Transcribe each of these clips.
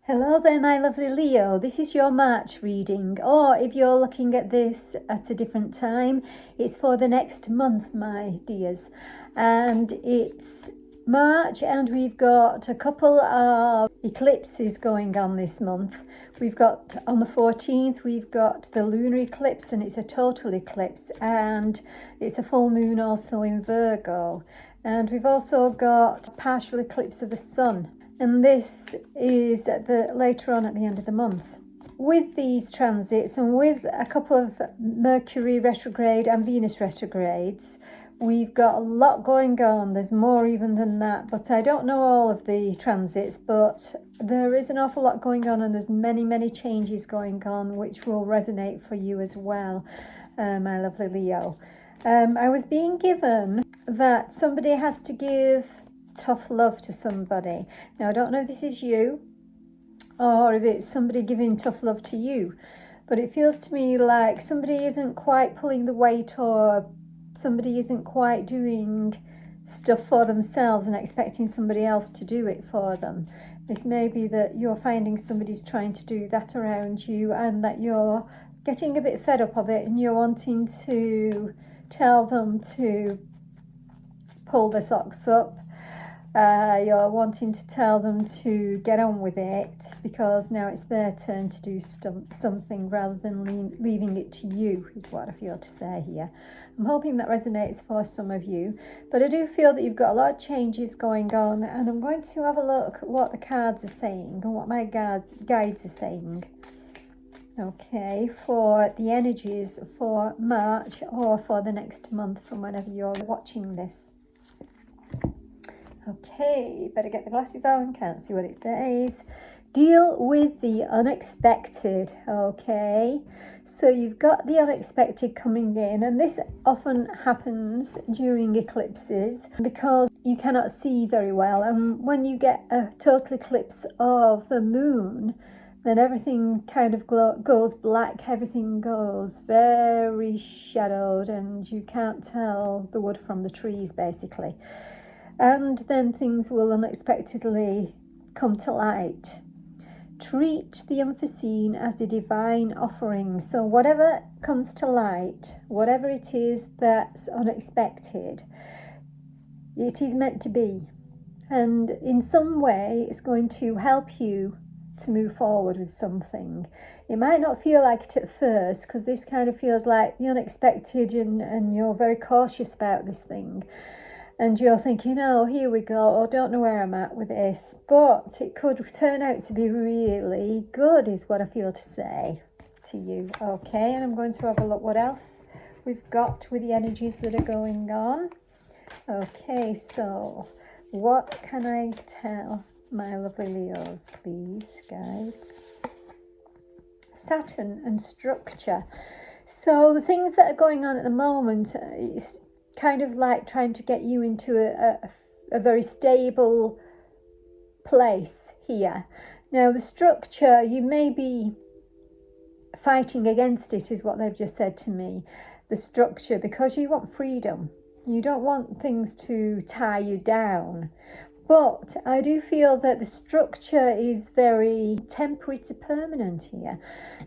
Hello there, my lovely Leo. This is your March reading, or if you're looking at this at a different time, it's for the next month, my dears. And it's March, and we've got a couple of eclipses going on this month. We've got on the 14th, we've got the lunar eclipse, and it's a total eclipse, and it's a full moon also in Virgo. And we've also got partial eclipse of the sun. And this is later on at the end of the month. With these transits and with a couple of Mercury retrograde and Venus retrogrades, we've got a lot going on. There's more even than that, but I don't know all of the transits, but there is an awful lot going on, and there's many changes going on which will resonate for you as well, my lovely Leo. I was being given that somebody has to give tough love to somebody. Now, I don't know if this is you or if it's somebody giving tough love to you, but it feels to me like somebody isn't quite pulling the weight, or somebody isn't quite doing stuff for themselves and expecting somebody else to do it for them. This may be that you're finding somebody's trying to do that around you, and that you're getting a bit fed up of it, and you're wanting to tell them to pull their socks up. You're wanting to tell them to get on with it, because now it's their turn to do something rather than leaving it to you, is what I feel to say here. I'm hoping that resonates for some of you, but I do feel that you've got a lot of changes going on, and I'm going to have a look at what the cards are saying and what my guides are saying. Okay, for the energies for March or for the next month from whenever you're watching this. Okay, better get the glasses on, can't see what it says. Deal with the unexpected. Okay, so you've got the unexpected coming in, and this often happens during eclipses because you cannot see very well, and when you get a total eclipse of the moon, then everything kind of goes black, everything goes very shadowed, and you can't tell the wood from the trees, basically. And then things will unexpectedly come to light. Treat the unforeseen as a divine offering. So whatever comes to light, whatever it is that's unexpected, it is meant to be. And in some way, it's going to help you to move forward with something. It might not feel like it at first, because this kind of feels like the unexpected, and you're very cautious about this thing. And you're thinking, oh, here we go, I don't know where I'm at with this. But it could turn out to be really good, is what I feel to say to you. Okay, and I'm going to have a look what else we've got with the energies that are going on. Okay, so what can I tell my lovely Leos, please, guides? Saturn and structure. So the things that are going on at the moment is kind of like trying to get you into a very stable place here. Now, the structure, you may be fighting against it, is what they've just said to me. The structure, because you want freedom. You don't want things to tie you down. But I do feel that the structure is very temporary to permanent here.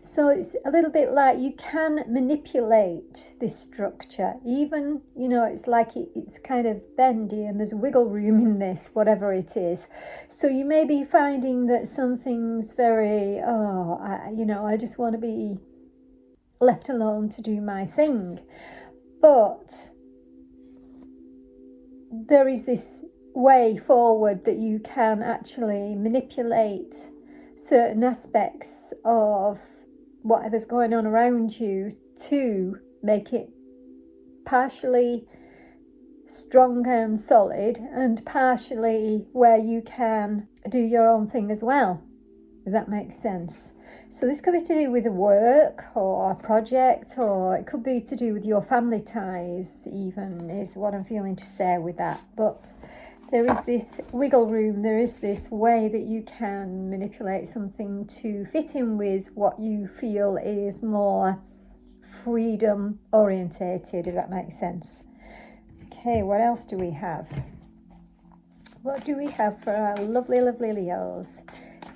So it's a little bit like you can manipulate this structure. Even, it's like it's kind of bendy, and there's wiggle room in this, whatever it is. So you may be finding that something's very, I just want to be left alone to do my thing. But there is this way forward that you can actually manipulate certain aspects of whatever's going on around you to make it partially strong and solid, and partially where you can do your own thing as well. Does that make sense? So this could be to do with work or a project, or it could be to do with your family ties even, is what I'm feeling to say with that. But there is this wiggle room, there is this way that you can manipulate something to fit in with what you feel is more freedom orientated, if that makes sense. Okay, what else do we have? What do we have for our lovely Leos?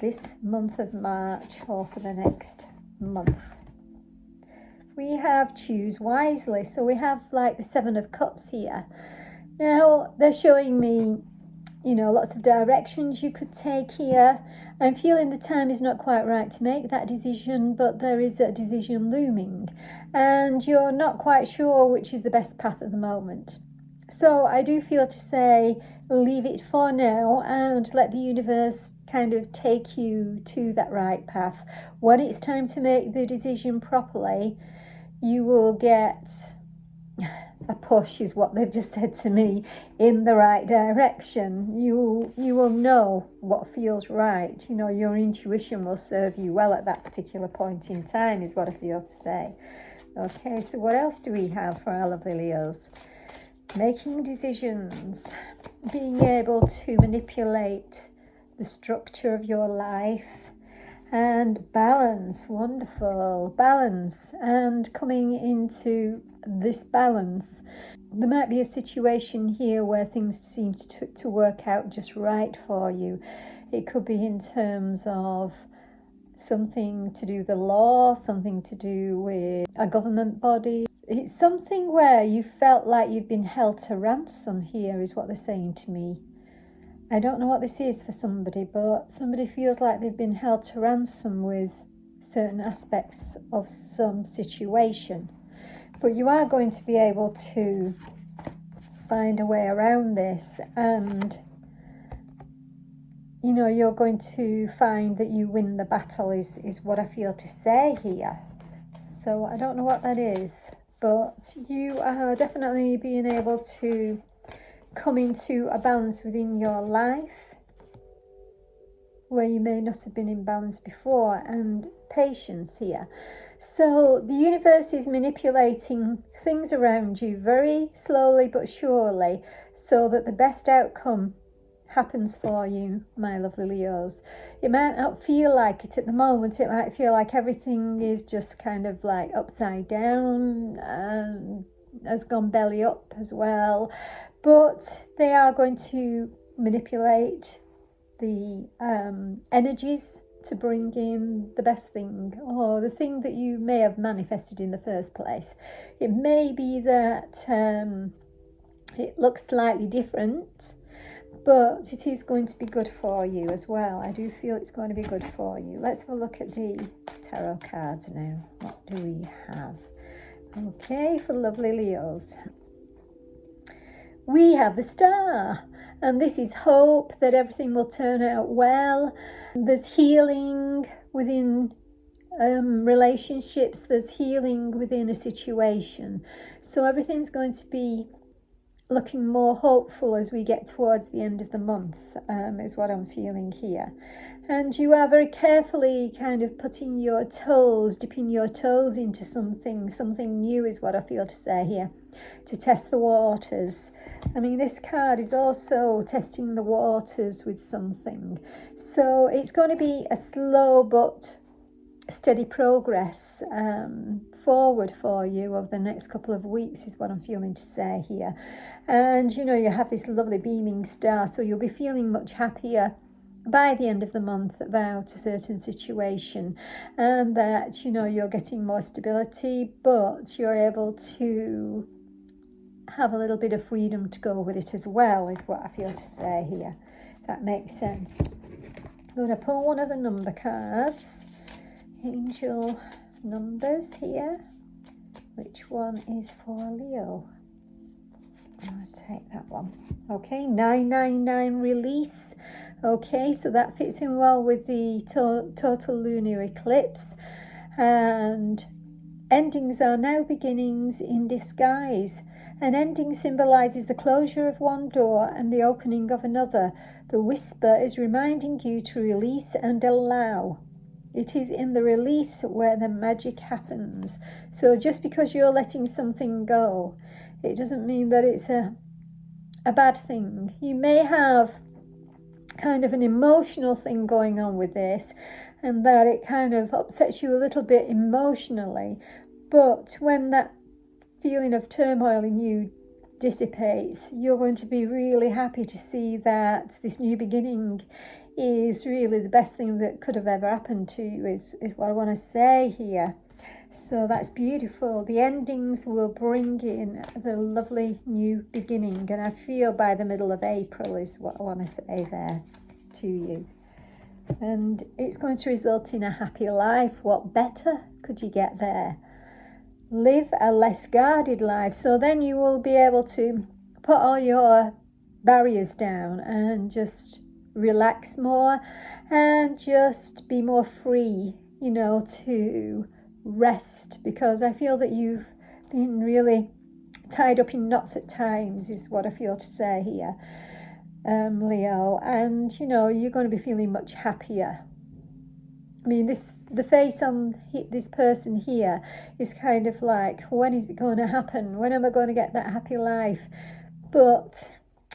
this month of March or for the next month. We have choose wisely. So we have like the Seven of Cups here. Now they're showing me, you know, lots of directions you could take here. I'm feeling the time is not quite right to make that decision, but there is a decision looming and you're not quite sure which is the best path at the moment. So I do feel to say leave it for now and let the universe kind of take you to that right path. When it's time to make the decision properly, you will get a push, is what they've just said to me, in the right direction. You will know what feels right. You know, your intuition will serve you well at that particular point in time, is what I feel to say. Okay, so what else do we have for our lovely Leos? Making decisions, being able to manipulate the structure of your life, and balance. Wonderful balance, and coming into this balance, there might be a situation here where things seem to work out just right for you. It could be in terms of something to do with the law, something to do with a government body. It's something where you felt like you've been held to ransom here, is what they're saying to me. I don't know what this is for somebody, but somebody feels like they've been held to ransom with certain aspects of some situation. But you are going to be able to find a way around this, and you know, you're going to find that you win the battle, is what I feel to say here. So I don't know what that is, but you are definitely being able to come into a balance within your life where you may not have been in balance before, and patience here. So the universe is manipulating things around you very slowly but surely so that the best outcome happens for you, my lovely Leos. It might not feel like it at the moment. It might feel like everything is just kind of like upside down and has gone belly up as well. But they are going to manipulate the energies to bring in the best thing, or the thing that you may have manifested in the first place. It may be that it looks slightly different, but it is going to be good for you as well. I do feel it's going to be good for you. Let's have a look at the tarot cards now. What do we have? Okay, for lovely Leos, we have the Star, and this is hope that everything will turn out well. There's healing within relationships, there's healing within a situation. So everything's going to be looking more hopeful as we get towards the end of the month, is what I'm feeling here. And you are very carefully kind of putting your toes, dipping your toes into something new, is what I feel to say here, to test the waters. I mean, this card is also testing the waters with something. So it's going to be a slow but steady progress forward for you over the next couple of weeks, is what I'm feeling to say here. And you know, you have this lovely beaming star, so you'll be feeling much happier by the end of the month about a certain situation, and that, you know, you're getting more stability, but you're able to have a little bit of freedom to go with it as well, is what I feel to say here. That makes sense. I'm going to pull one of the number cards, angel numbers here. Which one is for Leo? I'll take that one. Okay, 999, release. Okay, so that fits in well with the total lunar eclipse. And endings are now beginnings in disguise. An ending symbolises the closure of one door and the opening of another. The whisper is reminding you to release and allow. It is in the release where the magic happens. So just because you're letting something go, it doesn't mean that it's a bad thing. You may have kind of an emotional thing going on with this, and that it kind of upsets you a little bit emotionally. But when that feeling of turmoil in you dissipates, you're going to be really happy to see that this new beginning is really the best thing that could have ever happened to you, is what I want to say here. So that's beautiful. The endings will bring in the lovely new beginning, and I feel by the middle of April is what I want to say there to you. And it's going to result in a happy life. What better could you get there? Live a less guarded life. So then you will be able to put all your barriers down and just relax more and just be more free, to rest, because I feel that you've been really tied up in knots at times, is what I feel to say here, Leo. And you're going to be feeling much happier. I mean, the face on this person here is kind of like, when is it going to happen? When am I going to get that happy life? But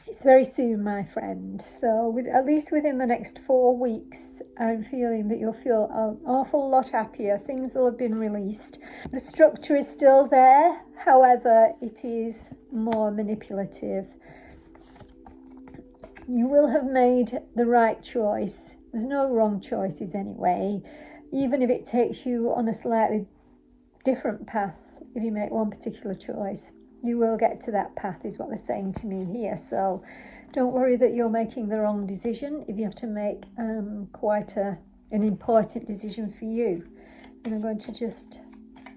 it's very soon, my friend. So at least within the next 4 weeks, I'm feeling that you'll feel an awful lot happier. Things will have been released. The structure is still there. However, it is more manipulative. You will have made the right choice. There's no wrong choices anyway. Even if it takes you on a slightly different path, if you make one particular choice, you will get to that path, is what they're saying to me here. So don't worry that you're making the wrong decision if you have to make quite an important decision for you. And I'm going to just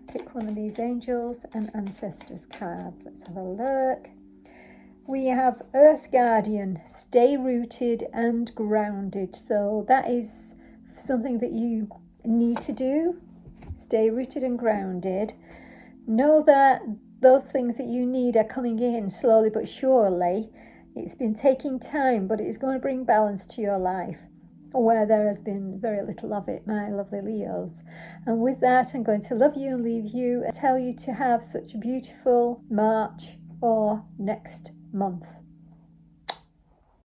pick one of these angels and ancestors cards. Let's have a look. We have Earth Guardian, stay rooted and grounded. So that is something that you need to do. Stay rooted and grounded. Know that those things that you need are coming in slowly but surely. It's been taking time, but it's going to bring balance to your life where there has been very little of it, my lovely Leos. And with that, I'm going to love you and leave you and tell you to have such a beautiful March or next month.